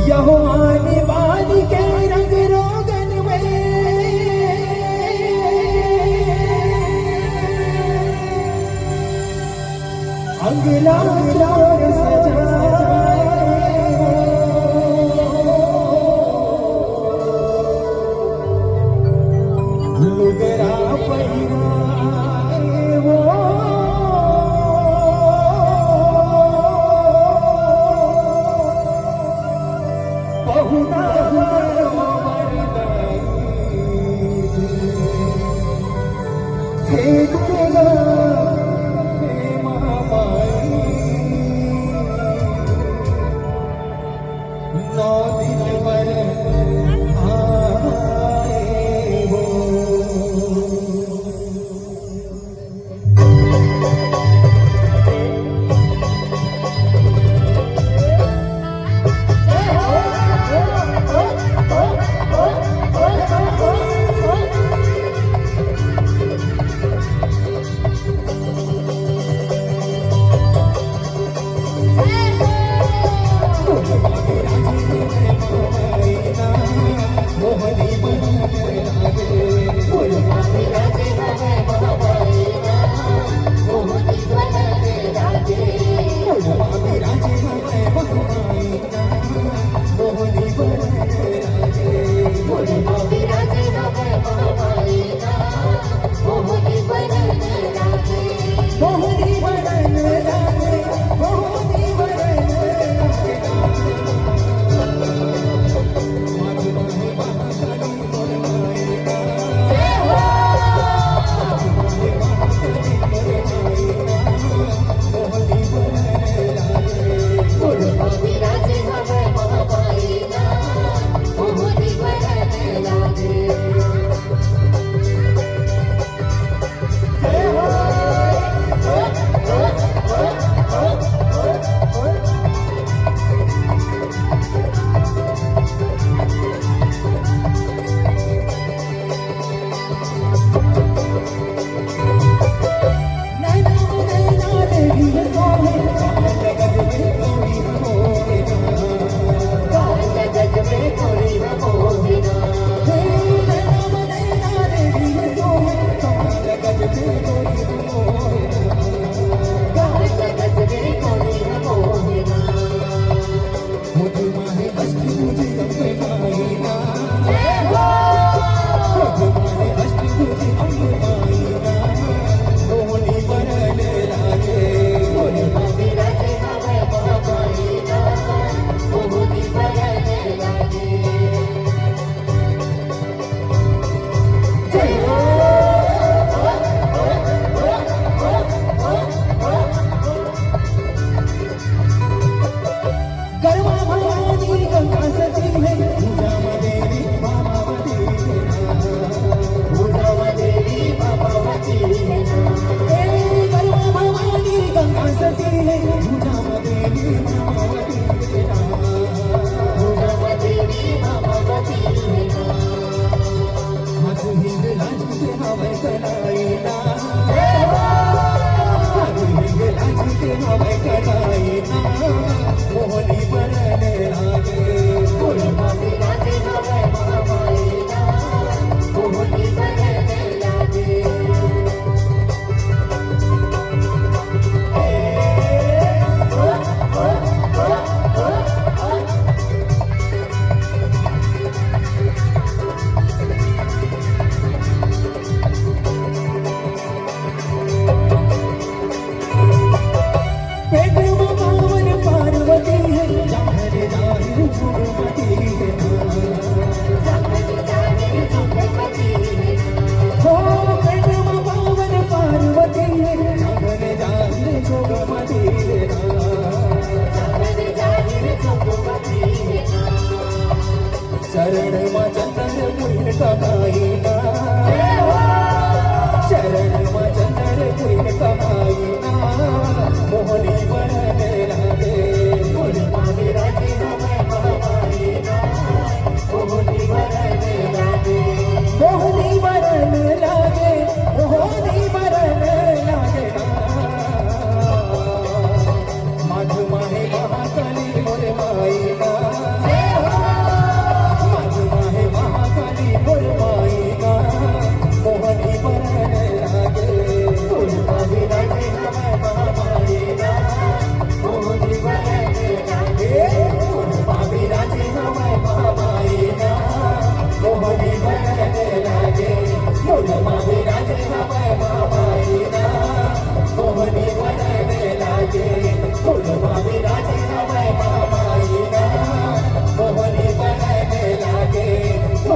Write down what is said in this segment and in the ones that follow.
यहो आने वाली के रंग रोगन में अंगला और सजाए लुगरा पहिराए वो बहुना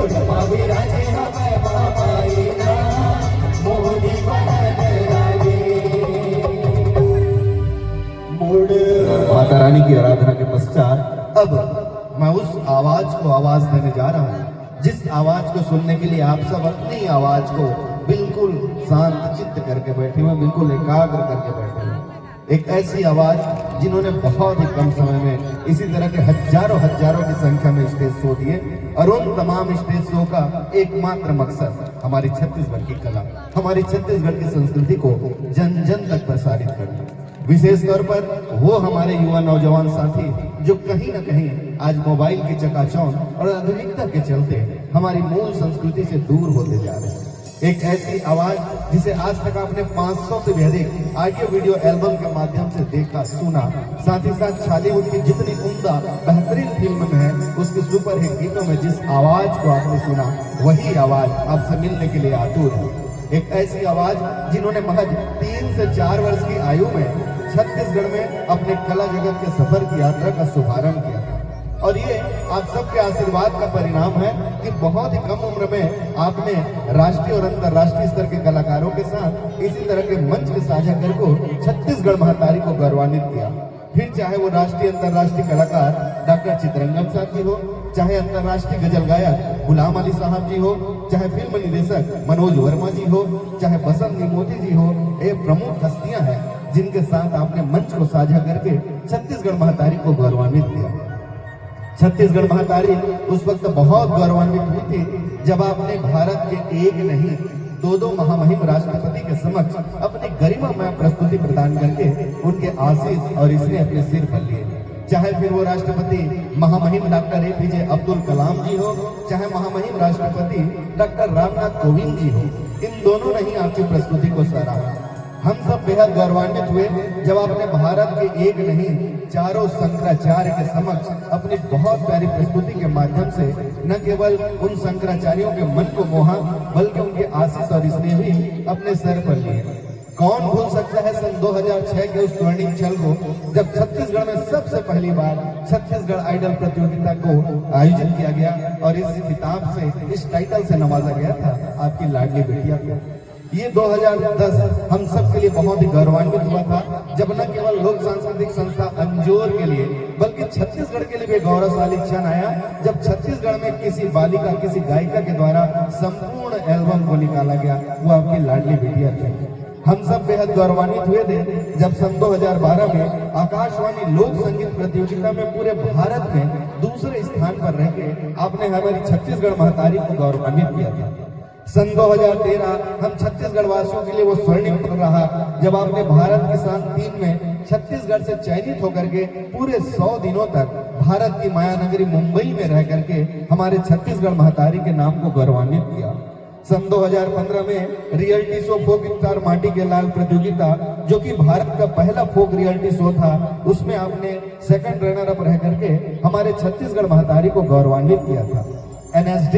ओठमा विराजे हमें महामाई ना मोदी बनत राजे। माता रानी की आराधना के पश्चात अब मैं उस आवाज को आवाज देने जा रहा हूँ, जिस आवाज को सुनने के लिए आप सब अपनी आवाज को बिल्कुल शांत चित्त करके बैठे हुए, बिल्कुल एकाग्र करके बैठे हुए। एक ऐसी आवाज जिन्होंने बहुत ही कम समय में इसी तरह के हजारों की संख्या में स्टेज शो दिए, और उन तमाम स्टेज शो का एकमात्र मकसद हमारी छत्तीसगढ़ की कला, हमारी छत्तीसगढ़ की संस्कृति को जन जन तक प्रसारित करना। विशेष तौर पर वो हमारे युवा नौजवान साथी जो कहीं ना कहीं आज मोबाइल की चकाचौंध और आधुनिकता के चलते हमारी मूल संस्कृति से दूर होते जा रहे हैं। एक ऐसी आवाज जिसे आज तक आपने 500 से भी अधिक ऑडियो वीडियो एल्बम के माध्यम से देखा सुना, साथ ही साथ बॉलीवुड की जितनी उम्दा बेहतरीन फिल्म में है उसके सुपरहिट गीतों में जिस आवाज को आपने सुना, वही आवाज आपसे मिलने के लिए आतुर है। एक ऐसी आवाज जिन्होंने महज 3 से 4 वर्ष की आयु में छत्तीसगढ़ में अपने कला जगत के सफर की यात्रा का शुभारंभ किया, और ये आप सबके आशीर्वाद का परिणाम है कि बहुत ही कम उम्र में आपने राष्ट्रीय और अंतर्राष्ट्रीय स्तर के कलाकारों के साथ इसी तरह के मंच के साझाकर को छत्तीसगढ़ महातारी को गौरवान्वित किया। फिर चाहे वो राष्ट्रीय अंतर्राष्ट्रीय कलाकार डॉक्टर चित्रंगन साहब जी हो, चाहे अंतर्राष्ट्रीय गजल गायक गुलाम अली साहब जी हो, चाहे फिल्म निदेशक मनोज वर्मा जी हो, चाहे बसंत मोती जी हो, ये प्रमुख हस्तियां हैं जिनके साथ आपने मंच को साझा करके छत्तीसगढ़ महातारी को गौरवान्वित किया। छत्तीसगढ़ महातारी उस वक्त बहुत गौरवान्वित हुई थी जब आपने भारत के एक नहीं 2 महामहिम राष्ट्रपति के समक्ष अपनी गरिमामय प्रस्तुति प्रदान करके उनके आशीष और इसने अपने सिर पर लिए। चाहे फिर वो राष्ट्रपति महामहिम डॉक्टर APJ अब्दुल कलाम जी हो, चाहे महामहिम राष्ट्रपति डॉक्टर रामनाथ कोविंद जी हो, इन दोनों ने ही आपकी प्रस्तुति को सराहा। हम सब बेहद गौरवान्वित हुए जब आपने भारत के एक नहीं 4 शंकराचार्य के समक्ष अपनी बहुत प्यारी प्रस्तुति के माध्यम से न केवल उन शंकराचार्यों के मन को मोहा, बल्कि उनके आशीष और स्नेह भी अपने सर पर लिए। कौन भूल सकता है सन 2006 के उस स्वर्णिम क्षण को, जब छत्तीसगढ़ में सबसे पहली बार छत्तीसगढ़ आइडल प्रतियोगिता को आयोजित किया गया और इस खिताब से, इस टाइटल से नवाजा गया था आपकी लाडली बिटिया को। ये 2010 हम सब के लिए बहुत ही गौरवान्वित हुआ था, जब न केवल लोक सांस्कृतिक संस्था अंजोर के लिए बल्कि छत्तीसगढ़ के लिए भी गौरवशाली क्षण आया जब छत्तीसगढ़ में किसी बालिका, किसी गायिका के द्वारा संपूर्ण एल्बम को निकाला गया, वो आपकी लाडली बिटिया थी। हम सब बेहद गौरवान्वित हुए थे जब सन 2012 में आकाशवाणी लोक संगीत प्रतियोगिता में पूरे भारत में दूसरे स्थान पर रह के आपने हमारी छत्तीसगढ़ महातारी को गौरवान्वित किया था। सन 2013 हम छत्तीसगढ़ वासियों के लिए वो स्वर्णिम पल रहा जब आपने भारत किसान 3 में छत्तीसगढ़ से चयनित होकर के पूरे 100 दिनों तक भारत की माया नगरी मुंबई में रह करके हमारे छत्तीसगढ़ महातारी के नाम को गौरवान्वित किया। सन 2015 में रियलिटी शो फोक स्टार माटी के लाल प्रतियोगिता, जो कि भारत का पहला फोक रियलिटी शो था, उसमें आपने सेकंड रनर अप रह करके हमारे छत्तीसगढ़ महातारी को गौरवान्वित किया था। NSD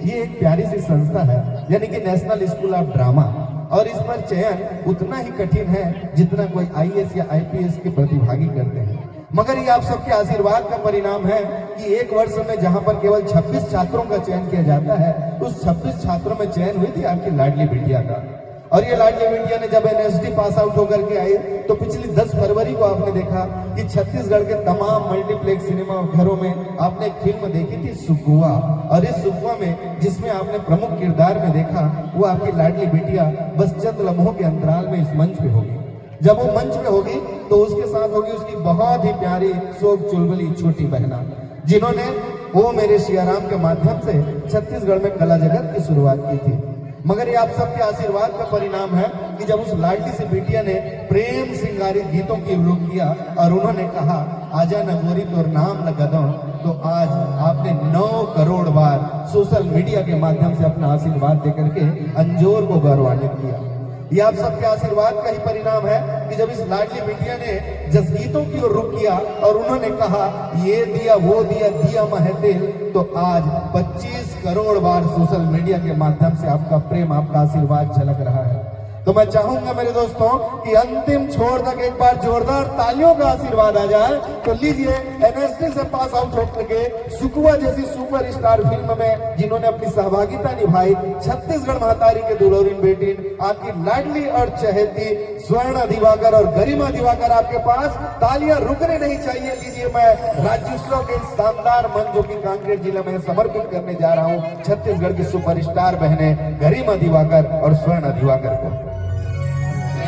ये एक प्यारी सी संस्था है, यानी कि नेशनल स्कूल ऑफ ड्रामा, और इस पर चयन उतना ही कठिन है जितना कोई IAS या IPS के प्रतिभागी करते हैं। मगर ये आप सबके आशीर्वाद का परिणाम है कि एक वर्ष में जहां पर केवल 26 छात्रों का चयन किया जाता है, उस 26 छात्रों में चयन हुई थी आपकी लाडली बिटिया का। और ये लाडली बिटिया ने जब NSD पास आउट होकर के आई तो पिछली 10 फरवरी को आपने देखा कि छत्तीसगढ़ के तमाम मल्टीप्लेक्स सिनेमा घरों में आपने एक फिल्म देखी थी सुकुआ, और इस सुकुआ में जिसमें आपने प्रमुख किरदार में देखा वो आपकी लाडली बिटिया बस चंद लम्हों के अंतराल में इस मंच पे होगी। जब वो मंच पे होगी तो उसके साथ होगी उसकी बहुत ही प्यारी शोक चुलबुली छोटी बहना, जिन्होंने ओ मेरे सियाराम के माध्यम से छत्तीसगढ़ में कला जगत की शुरुआत की थी। मगर ये आप सबके आशीर्वाद का परिणाम है कि जब उस लाडली सी बिटिया ने प्रेम सिंगारित गीतों की रूप किया और उन्होंने कहा आजा न गोरी तोर नाम लगा दो, तो आज आपने 9 करोड़ बार सोशल मीडिया के माध्यम से अपना आशीर्वाद देकर के अंजोर को गौरवान्वित किया। ये आप सबके आशीर्वाद का ही परिणाम है कि जब इस लाडली बिटिया ने जसगीतों की ओर रुख किया और उन्होंने कहा ये दिया वो दिया दिया महते, तो आज 25 करोड़ बार सोशल मीडिया के माध्यम से आपका प्रेम, आपका आशीर्वाद झलक रहा है। तो मैं चाहूंगा मेरे दोस्तों कि अंतिम छोर तक एक बार जोरदार तालियों का आशीर्वाद आ जाए। तो लीजिए, एनएसडी से पास आउट होकर के सुकुआ जैसी सुपरस्टार फिल्म में जिन्होंने अपनी सहभागिता निभाई, छत्तीसगढ़ महतारी के दुलोरिन बेटी, आपकी लाडली और चहेती स्वर्णा दिवाकर और गरिमा दिवाकर आपके पास। तालियां रुकने नहीं चाहिए। लीजिए, मैं राज्योत्सव के शानदार मंच जो कि कांकेर जिले में समर्पित करने जा रहा हूं छत्तीसगढ़ की सुपरस्टार बहने गरिमा दिवाकर और स्वर्णा दिवाकर को।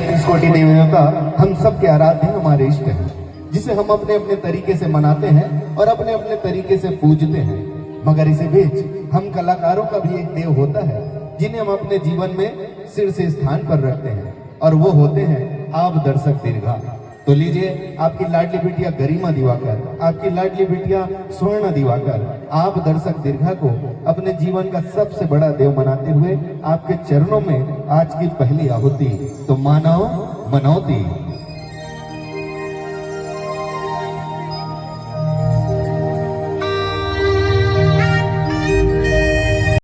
इस कोटि देवता हम सब के आराध्य हमारे इष्ट हैं, जिसे हम अपने अपने तरीके से मनाते हैं और अपने अपने तरीके से पूजते हैं। मगर इसे बीच हम कलाकारों का भी एक देव होता है जिन्हें हम अपने जीवन में सिर से स्थान पर रखते हैं, और वो होते हैं आप दर्शक दीर्घा। तो लीजिए, आपकी लाडली बिटिया गरिमा दिवाकर, आपकी लाडली बिटिया स्वर्णा दिवाकर, आप दर्शक दीर्घा को अपने जीवन का सबसे बड़ा देव मनाते हुए आपके चरणों में आज की पहली आहुति। तो मानव मनौती।